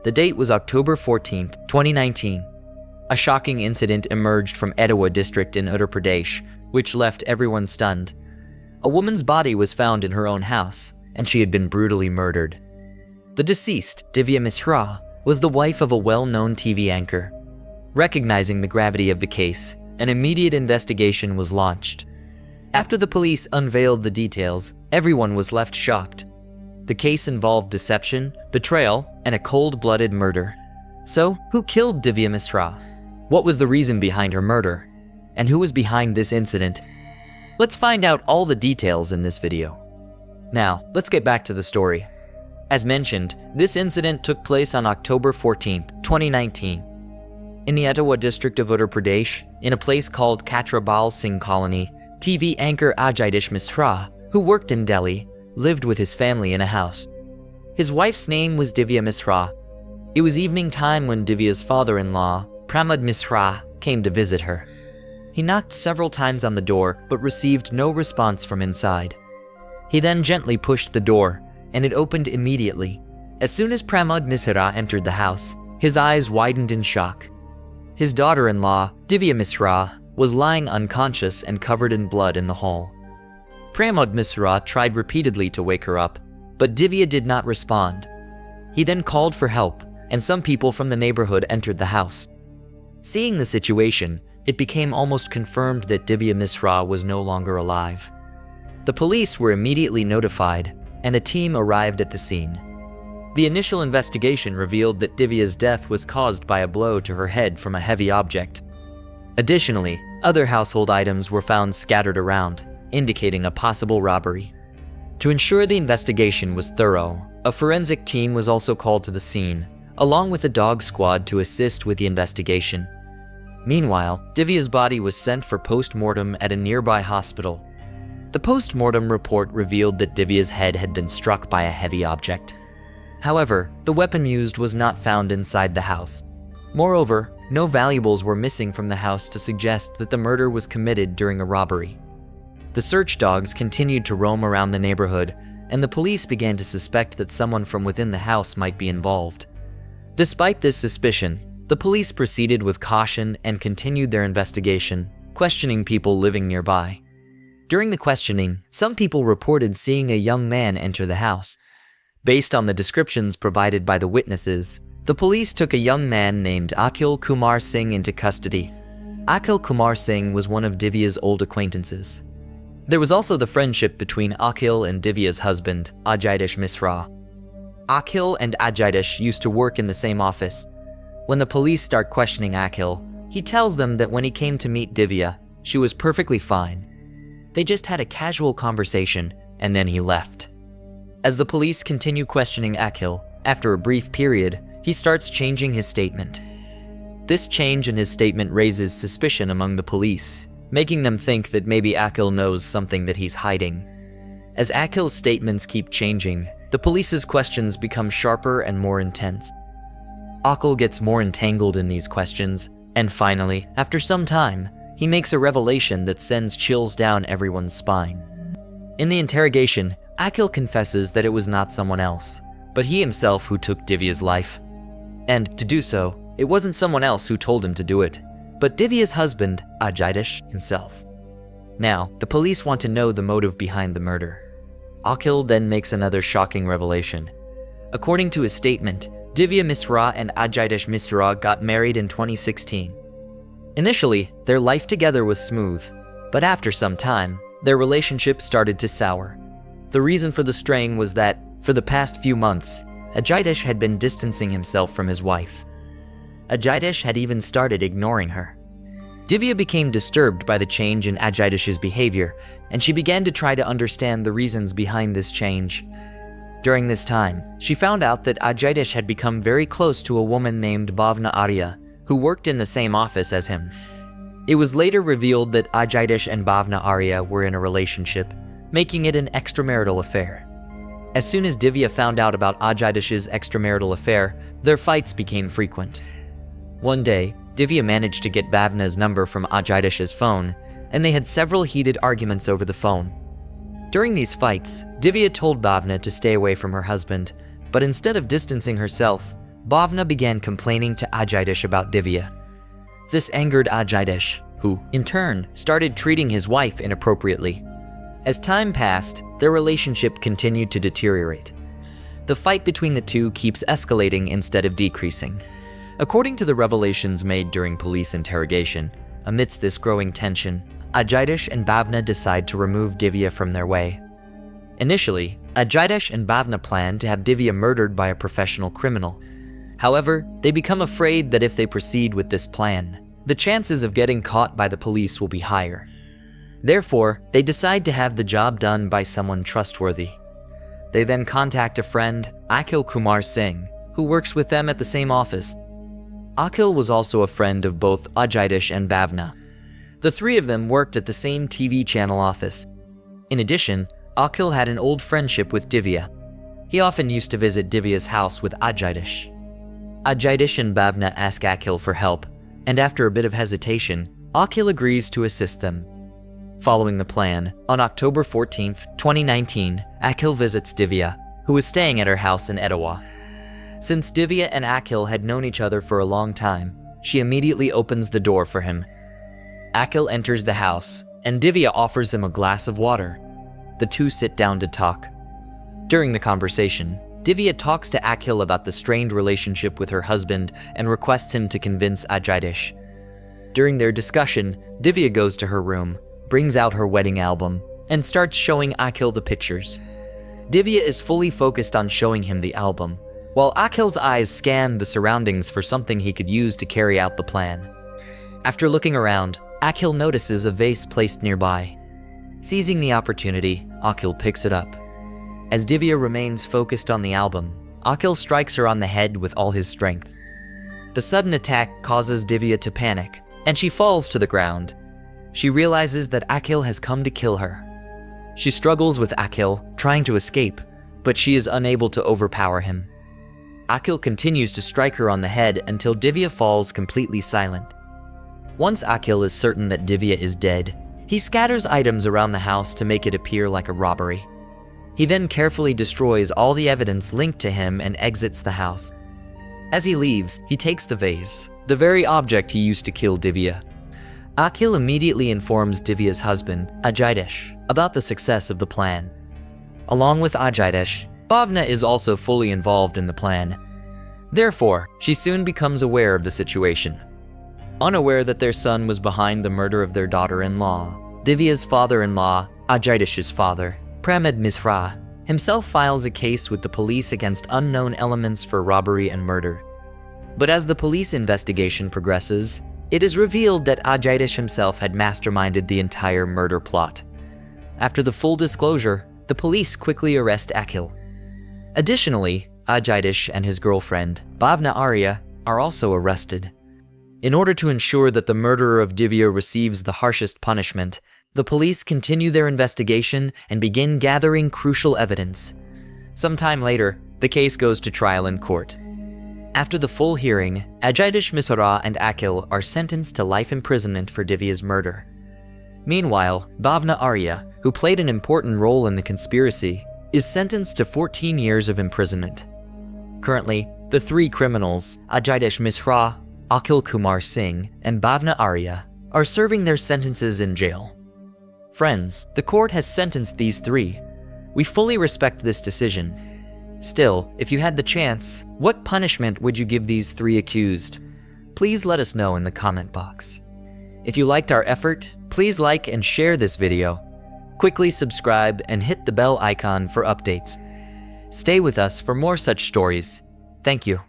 The date was October 14, 2019. A shocking incident emerged from Etawah district in Uttar Pradesh, which left everyone stunned. A woman's body was found in her own house, and she had been brutally murdered. The deceased, Divya Mishra, was the wife of a well-known TV anchor. Recognizing the gravity of the case, an immediate investigation was launched. After the police unveiled the details, everyone was left shocked. The case involved deception, betrayal, and a cold-blooded murder. So, who killed Divya Mishra? What was the reason behind her murder? And who was behind this incident? Let's find out all the details in this video. Now, let's get back to the story. As mentioned, this incident took place on October 14, 2019. In the Etawah district of Uttar Pradesh, in a place called Katra Bal Singh Colony, TV anchor Ajitesh Mishra, who worked in Delhi, lived with his family in a house. His wife's name was Divya Mishra. It was evening time when Divya's father-in-law, Pramod Mishra, came to visit her. He knocked several times on the door but received no response from inside. He then gently pushed the door, and it opened immediately. As soon as Pramod Mishra entered the house, his eyes widened in shock. His daughter-in-law, Divya Mishra, was lying unconscious and covered in blood in the hall. Pramod Mishra tried repeatedly to wake her up, but Divya did not respond. He then called for help, and some people from the neighborhood entered the house. Seeing the situation, it became almost confirmed that Divya Mishra was no longer alive. The police were immediately notified, and a team arrived at the scene. The initial investigation revealed that Divya's death was caused by a blow to her head from a heavy object. Additionally, other household items were found scattered around, indicating a possible robbery. To ensure the investigation was thorough, a forensic team was also called to the scene, along with a dog squad to assist with the investigation. Meanwhile, Divya's body was sent for post-mortem at a nearby hospital. The post-mortem report revealed that Divya's head had been struck by a heavy object. However, the weapon used was not found inside the house. Moreover, no valuables were missing from the house to suggest that the murder was committed during a robbery. The search dogs continued to roam around the neighborhood, and the police began to suspect that someone from within the house might be involved. Despite this suspicion, the police proceeded with caution and continued their investigation, questioning people living nearby. During the questioning, some people reported seeing a young man enter the house. Based on the descriptions provided by the witnesses, the police took a young man named Akhil Kumar Singh into custody. Akhil Kumar Singh was one of Divya's old acquaintances. There was also the friendship between Akhil and Divya's husband, Ajitesh Mishra. Akhil and Ajitesh used to work in the same office. When the police start questioning Akhil, he tells them that when he came to meet Divya, she was perfectly fine. They just had a casual conversation, and then he left. As the police continue questioning Akhil, after a brief period, he starts changing his statement. This change in his statement raises suspicion among the police, making them think that maybe Akhil knows something that he's hiding. As Akhil's statements keep changing, the police's questions become sharper and more intense. Akhil gets more entangled in these questions, and finally, after some time, he makes a revelation that sends chills down everyone's spine. In the interrogation, Akhil confesses that it was not someone else, but he himself who took Divya's life. And to do so, it wasn't someone else who told him to do it, but Divya's husband, Ajitesh, himself. Now, the police want to know the motive behind the murder. Akhil then makes another shocking revelation. According to his statement, Divya Mishra and Ajitesh Mishra got married in 2016. Initially, their life together was smooth, but after some time, their relationship started to sour. The reason for the strain was that, for the past few months, Ajitesh had been distancing himself from his wife. Ajitesh had even started ignoring her. Divya became disturbed by the change in Ajitesh's behavior, and she began to try to understand the reasons behind this change. During this time, she found out that Ajitesh had become very close to a woman named Bhavna Arya, who worked in the same office as him. It was later revealed that Ajitesh and Bhavna Arya were in a relationship, making it an extramarital affair. As soon as Divya found out about Ajitesh's extramarital affair, their fights became frequent. One day, Divya managed to get Bhavna's number from Ajitesh's phone, and they had several heated arguments over the phone. During these fights, Divya told Bhavna to stay away from her husband, but instead of distancing herself, Bhavna began complaining to Ajitesh about Divya. This angered Ajitesh, who, in turn, started treating his wife inappropriately. As time passed, their relationship continued to deteriorate. The fight between the two keeps escalating instead of decreasing. According to the revelations made during police interrogation, amidst this growing tension, Ajitesh and Bhavna decide to remove Divya from their way. Initially, Ajitesh and Bhavna plan to have Divya murdered by a professional criminal. However, they become afraid that if they proceed with this plan, the chances of getting caught by the police will be higher. Therefore, they decide to have the job done by someone trustworthy. They then contact a friend, Akhil Kumar Singh, who works with them at the same office. Akhil was also a friend of both Ajitesh and Bhavna. The three of them worked at the same TV channel office. In addition, Akhil had an old friendship with Divya. He often used to visit Divya's house with Ajitesh. Ajitesh and Bhavna ask Akhil for help, and after a bit of hesitation, Akhil agrees to assist them. Following the plan, on October 14, 2019, Akhil visits Divya, who is staying at her house in Etawah. Since Divya and Akhil had known each other for a long time, she immediately opens the door for him. Akhil enters the house, and Divya offers him a glass of water. The two sit down to talk. During the conversation, Divya talks to Akhil about the strained relationship with her husband and requests him to convince Ajitesh. During their discussion, Divya goes to her room, brings out her wedding album, and starts showing Akhil the pictures. Divya is fully focused on showing him the album, while Akhil's eyes scan the surroundings for something he could use to carry out the plan. After looking around, Akhil notices a vase placed nearby. Seizing the opportunity, Akhil picks it up. As Divya remains focused on the album, Akhil strikes her on the head with all his strength. The sudden attack causes Divya to panic, and she falls to the ground. She realizes that Akhil has come to kill her. She struggles with Akhil, trying to escape, but she is unable to overpower him. Akhil continues to strike her on the head until Divya falls completely silent. Once Akhil is certain that Divya is dead, he scatters items around the house to make it appear like a robbery. He then carefully destroys all the evidence linked to him and exits the house. As he leaves, he takes the vase, the very object he used to kill Divya. Akhil immediately informs Divya's husband, Ajitesh, about the success of the plan. Along with Ajitesh, Bhavna is also fully involved in the plan. Therefore, she soon becomes aware of the situation. Unaware that their son was behind the murder of their daughter-in-law, Divya's father-in-law, Ajitesh's father, Ajitesh Mishra, himself files a case with the police against unknown elements for robbery and murder. But as the police investigation progresses, it is revealed that Ajitesh himself had masterminded the entire murder plot. After the full disclosure, the police quickly arrest Akhil. Additionally, Ajitesh and his girlfriend, Bhavna Arya, are also arrested. In order to ensure that the murderer of Divya receives the harshest punishment, the police continue their investigation and begin gathering crucial evidence. Sometime later, the case goes to trial in court. After the full hearing, Ajitesh Mishra and Akhil are sentenced to life imprisonment for Divya's murder. Meanwhile, Bhavna Arya, who played an important role in the conspiracy, is sentenced to 14 years of imprisonment. Currently, the three criminals, Ajitesh Mishra, Akhil Kumar Singh, and Bhavna Arya, are serving their sentences in jail. Friends, the court has sentenced these three. We fully respect this decision. Still, if you had the chance, what punishment would you give these three accused? Please let us know in the comment box. If you liked our effort, please like and share this video. Quickly subscribe and hit the bell icon for updates. Stay with us for more such stories. Thank you.